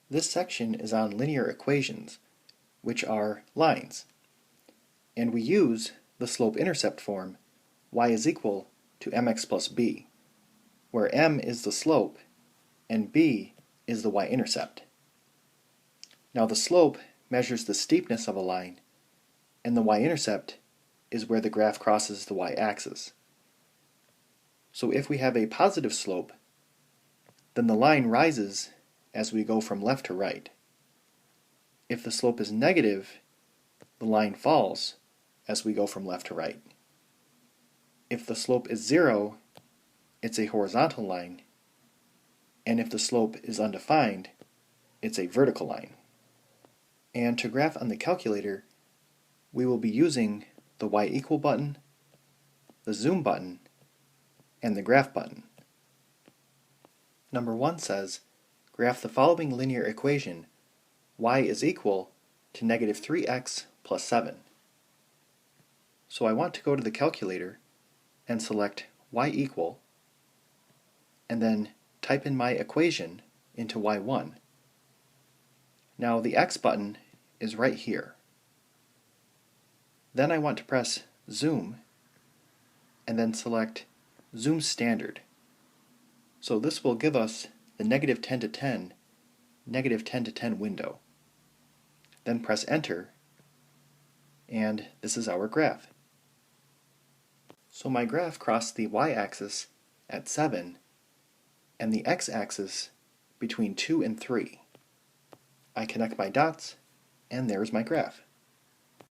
This section is on linear equations, which are lines, and we use the slope-intercept form y is equal to mx plus b, where m is the slope and b is the y-intercept. Now the slope measures the steepness of a line, and the y-intercept is where the graph crosses the y-axis. So if we have a positive slope, then the line rises as we go from left to right. If the slope is negative, the line falls as we go from left to right. If the slope is 0, it's a horizontal line, and if the slope is undefined, it's a vertical line. And to graph on the calculator, we will be using the y equal button, the zoom button, and the graph button. Number 1 says, graph the following linear equation, y is equal to negative 3x plus 7. So I want to go to the calculator and select y equal, and then type in my equation into y1. Now the x button is right here. Then I want to press zoom, and then select zoom standard. So this will give us the negative 10 to 10, negative 10 to 10 window. Then press enter, and this is our graph. So my graph crossed the y-axis at 7 and the x-axis between 2 and 3. I connect my dots, and there's my graph.